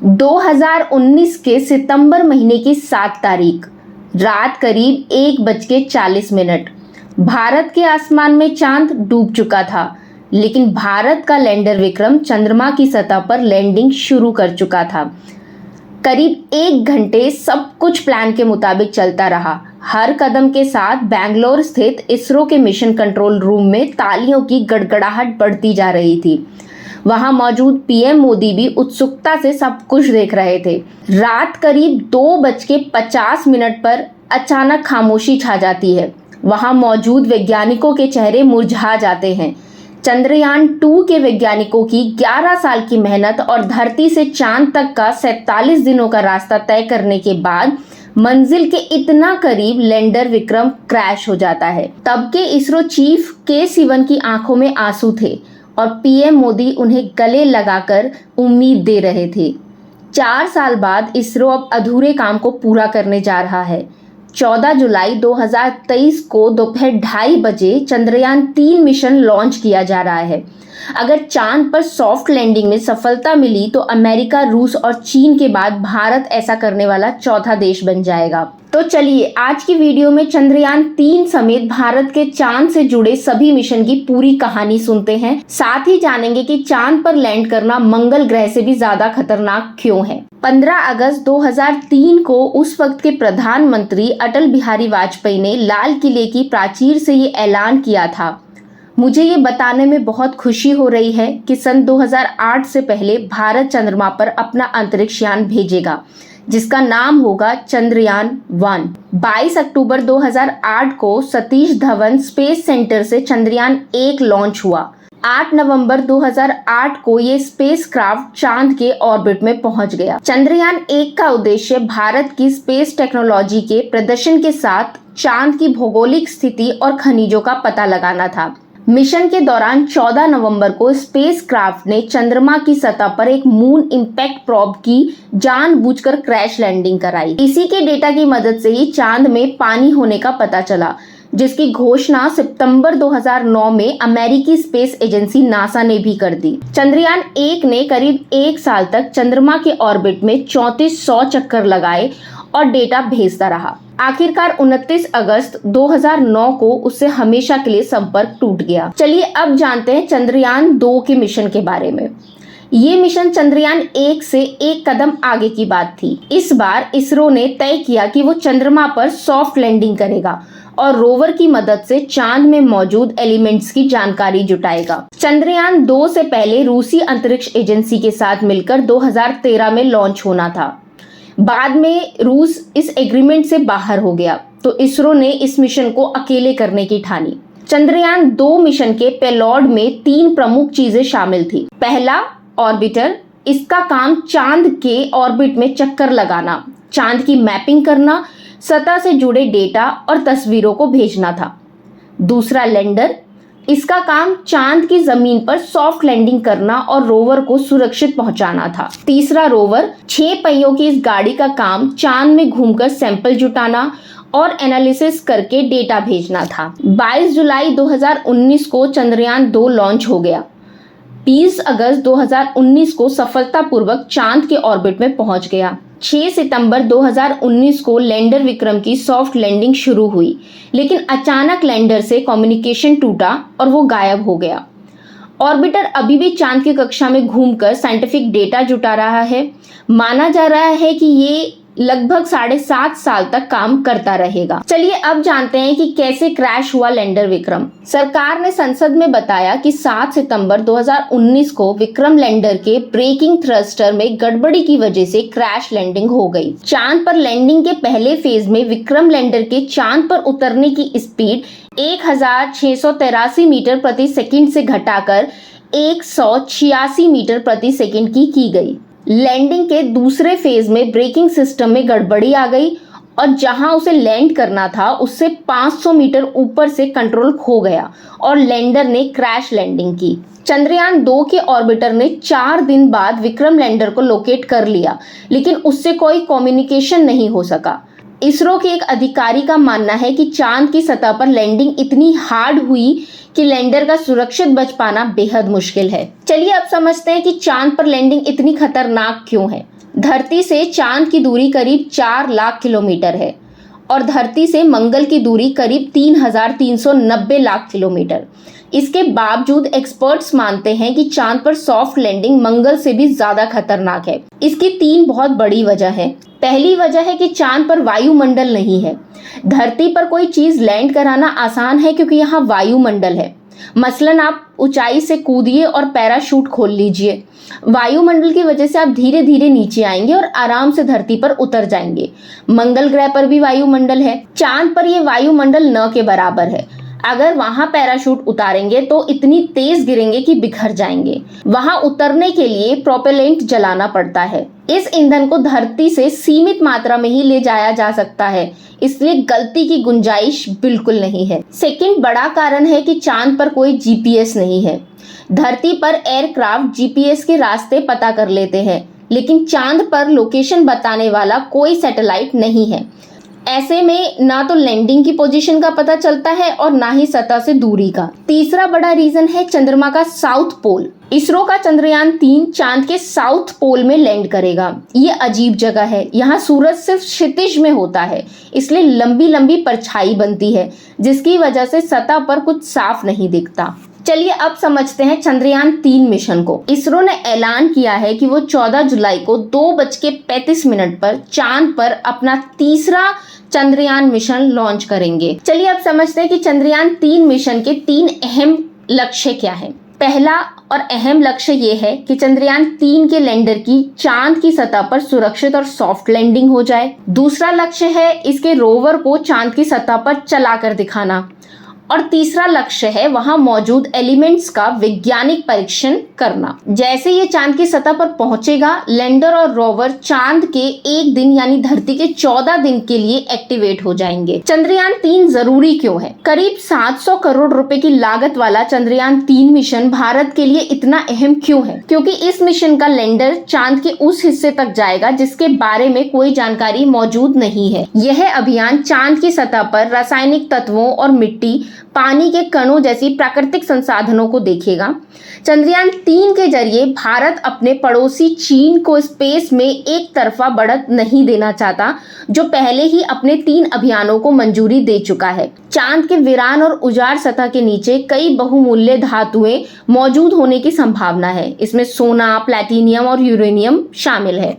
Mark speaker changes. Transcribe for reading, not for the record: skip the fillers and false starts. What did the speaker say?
Speaker 1: 2019 के सितंबर महीने की 7 तारीख रात करीब 1:40 भारत के आसमान में चांद डूब चुका था, लेकिन भारत का लैंडर विक्रम चंद्रमा की सतह पर लैंडिंग शुरू कर चुका था। करीब 1 घंटे सब कुछ प्लान के मुताबिक चलता रहा। हर कदम के साथ बेंगलोर स्थित इसरो के मिशन कंट्रोल रूम में तालियों की गड़गड़ाहट बढ़ती जा रही थी। वहां मौजूद पीएम मोदी भी उत्सुकता से सब कुछ देख रहे थे। रात करीब 2:50 पर अचानक खामोशी छा जाती है। वहां मौजूद वैज्ञानिकों के चेहरे मुरझा जाते हैं। चंद्रयान 2 के वैज्ञानिकों की 11 साल की मेहनत और धरती से चांद तक का 47 दिनों का रास्ता तय करने के बाद मंजिल के इतना करीब लैंडर विक्रम क्रैश हो जाता है। तब के इसरो चीफ के सिवन की आंखों में आंसू थे और पीएम मोदी उन्हें गले लगाकर उम्मीद दे रहे थे। 4 साल बाद इसरो अब अधूरे काम को पूरा करने जा रहा है। 14 जुलाई 2023 को दोपहर 2:30 बजे चंद्रयान 3 मिशन लॉन्च किया जा रहा है। अगर चांद पर सॉफ्ट लैंडिंग में सफलता मिली तो अमेरिका, रूस और चीन के बाद भारत ऐसा करने वाला चौथा देश बन जाएगा। तो चलिए आज की वीडियो में चंद्रयान 3 समेत भारत के चांद से जुड़े सभी मिशन की पूरी कहानी सुनते हैं। साथ ही जानेंगे कि चांद पर लैंड करना मंगल ग्रह से भी ज्यादा खतरनाक क्यों है। 15 अगस्त 2003 को उस वक्त के प्रधानमंत्री अटल बिहारी वाजपेयी ने लाल किले की प्राचीर से ये ऐलान किया था। मुझे ये बताने में बहुत खुशी हो रही है कि सन 2008 से पहले भारत चंद्रमा पर अपना अंतरिक्ष यान भेजेगा, जिसका नाम होगा चंद्रयान 1। 22 अक्टूबर 2008 को सतीश धवन स्पेस सेंटर से चंद्रयान 1 लॉन्च हुआ। 8 नवंबर 2008 को ये स्पेसक्राफ्ट चांद के ऑर्बिट में पहुंच गया। चंद्रयान 1 का उद्देश्य भारत की स्पेस टेक्नोलॉजी के प्रदर्शन के साथ चांद की भौगोलिक स्थिति और खनिजों का पता लगाना था। मिशन के दौरान 14 नवंबर को स्पेसक्राफ्ट ने चंद्रमा की सतह पर एक मून इंपैक्ट प्रोब की जानबूझकर क्रैश लैंडिंग कराई। इसी के डेटा की मदद से ही चांद में पानी होने का पता चला, जिसकी घोषणा सितंबर 2009 में अमेरिकी स्पेस एजेंसी नासा ने भी कर दी। चंद्रयान 1 ने करीब 1 साल तक चंद्रमा के ऑर्बिट में 3400 चक्कर लगाए और डेटा भेजता रहा। आखिरकार 29 अगस्त 2009 को उससे हमेशा के लिए संपर्क टूट गया। चलिए अब जानते हैं चंद्रयान 2 के मिशन के बारे में। ये मिशन चंद्रयान 1 से एक कदम आगे की बात थी। इस बार इसरो ने तय किया कि वो चंद्रमा पर सॉफ्ट लैंडिंग करेगा और रोवर की मदद से चांद में मौजूद एलिमेंट्स की जानकारी जुटाएगा। चंद्रयान 2 से पहले रूसी अंतरिक्ष एजेंसी के साथ मिलकर 2013 में लॉन्च होना था। बाद में रूस इस एग्रीमेंट से बाहर हो गया, तो इसरो ने इस मिशन को अकेले करने की ठानी। चंद्रयान 2 मिशन के पेलोड में 3 प्रमुख चीजें शामिल थी। पहला, ऑर्बिटर। इसका काम चांद के ऑर्बिट में चक्कर लगाना, चांद की मैपिंग करना, सतह से जुड़े डेटा और तस्वीरों को भेजना था। दूसरा, लैंडर। इसका काम चांद की जमीन पर सॉफ्ट लैंडिंग करना और रोवर को सुरक्षित पहुंचाना था। तीसरा, रोवर। 6 पहियों की इस गाड़ी का काम चांद में घूमकर सैंपल जुटाना और एनालिसिस करके डेटा भेजना था। 22 जुलाई 2019 को चंद्रयान 2 लॉन्च हो गया। 20 अगस्त 2019 को सफलतापूर्वक चांद के ऑर्बिट में पहुंच गया। 6 सितंबर 2019 को लैंडर विक्रम की सॉफ्ट लैंडिंग शुरू हुई, लेकिन अचानक लैंडर से कम्युनिकेशन टूटा और वो गायब हो गया। ऑर्बिटर अभी भी चांद की कक्षा में घूमकर साइंटिफिक डेटा जुटा रहा है। माना जा रहा है कि ये लगभग 7.5 साल तक काम करता रहेगा। चलिए अब जानते हैं कि कैसे क्रैश हुआ लैंडर विक्रम। सरकार ने संसद में बताया कि 7 सितंबर 2019 को विक्रम लैंडर के ब्रेकिंग थ्रस्टर में गड़बड़ी की वजह से क्रैश लैंडिंग हो गई। चांद पर लैंडिंग के पहले फेज में विक्रम लैंडर के चांद पर उतरने की स्पीड 1683 मीटर प्रति सेकंड से घटाकर 186 मीटर प्रति सेकंड की गई। लैंडिंग के दूसरे फेज में ब्रेकिंग सिस्टम में गड़बड़ी आ गई और जहां उसे लैंड करना था उससे 500 मीटर ऊपर से कंट्रोल खो गया और लैंडर ने क्रैश लैंडिंग की। चंद्रयान 2 के ऑर्बिटर ने 4 दिन बाद विक्रम लैंडर को लोकेट कर लिया, लेकिन उससे कोई कम्युनिकेशन नहीं हो सका। इसरो के एक अधिकारी का मानना है कि चांद की सतह पर लैंडिंग इतनी हार्ड हुई कि लैंडर का सुरक्षित बच पाना बेहद मुश्किल है। चलिए अब समझते हैं कि चांद पर लैंडिंग इतनी खतरनाक क्यों है। धरती से चांद की दूरी करीब 4 लाख किलोमीटर है और धरती से मंगल की दूरी करीब 3,390 लाख किलोमीटर। इसके बावजूद एक्सपर्ट्स मानते हैं कि चांद पर सॉफ्ट लैंडिंग मंगल से भी ज्यादा खतरनाक है। इसकी 3 बहुत बड़ी वजह है। पहली वजह है कि चांद पर वायुमंडल नहीं है। धरती पर कोई चीज लैंड कराना आसान है क्योंकि यहाँ वायुमंडल है। मसलन आप ऊंचाई से कूदिए और पैराशूट खोल लीजिए। वायुमंडल की वजह से आप धीरे धीरे नीचे आएंगे और आराम से धरती पर उतर जाएंगे। मंगल ग्रह पर भी वायुमंडल है, चांद पर यह वायुमंडल न के बराबर है। अगर वहां पैराशूट उतारेंगे तो इतनी तेज गिरेंगे कि बिखर जाएंगे। वहां उतरने के लिए प्रोपेलेंट जलाना पड़ता है। इस ईंधन को धरती से सीमित मात्रा में ही ले जाया जा सकता है, इसलिए गलती की गुंजाइश बिल्कुल नहीं है। सेकंड बड़ा कारण है कि चांद पर कोई जीपीएस नहीं है। धरती पर एयरक्राफ्ट जीपीएस के रास्ते पता कर लेते हैं, लेकिन चांद पर लोकेशन बताने वाला कोई सैटेलाइट नहीं है। ऐसे में ना तो लैंडिंग की पोजीशन का पता चलता है और ना ही सतह से दूरी का। तीसरा बड़ा रीजन है चंद्रमा का साउथ पोल। इसरो का चंद्रयान 3 चांद के साउथ पोल में लैंड करेगा। ये अजीब जगह है, यहाँ सूरज सिर्फ क्षितिज में होता है, इसलिए लंबी लंबी परछाई बनती है, जिसकी वजह से सतह पर कुछ साफ नहीं दिखता। चलिए अब समझते हैं चंद्रयान 3 मिशन को। इसरो ने ऐलान किया है कि वो 14 जुलाई को 2:35 पर चांद पर अपना तीसरा चंद्रयान मिशन लॉन्च करेंगे। चलिए अब समझते हैं कि चंद्रयान 3 मिशन के 3 अहम लक्ष्य क्या हैं। पहला और अहम लक्ष्य ये है कि चंद्रयान 3 के लैंडर की चांद की सतह पर सुरक्षित और सॉफ्ट लैंडिंग हो जाए। दूसरा लक्ष्य है इसके रोवर को चांद की सतह पर चलाकर दिखाना। और तीसरा लक्ष्य है वहां मौजूद एलिमेंट्स का वैज्ञानिक परीक्षण करना। जैसे ये चांद की सतह पर पहुंचेगा, लैंडर और रोवर चांद के एक दिन यानी धरती के 14 दिन के लिए एक्टिवेट हो जाएंगे। चंद्रयान 3 जरूरी क्यों है? करीब 700 करोड़ रुपए की लागत वाला चंद्रयान 3 मिशन भारत के लिए इतना अहम क्यों है? क्योंकि इस मिशन का लैंडर चांद के उस हिस्से तक जाएगा जिसके बारे में कोई जानकारी मौजूद नहीं है। यह अभियान चांद की सतह पर रासायनिक तत्वों और मिट्टी, पानी के कणों जैसी प्राकृतिक संसाधनों को देखेगा। चंद्रयान 3 के जरिए भारत अपने पड़ोसी चीन को स्पेस में एक तरफा बढ़त नहीं देना चाहता, जो पहले ही अपने 3 अभियानों को मंजूरी दे चुका है। चांद के वीरान और उजाड़ सतह के नीचे कई बहुमूल्य धातुएं मौजूद होने की संभावना है। इसमें सोना, प्लैटिनियम और यूरेनियम शामिल है।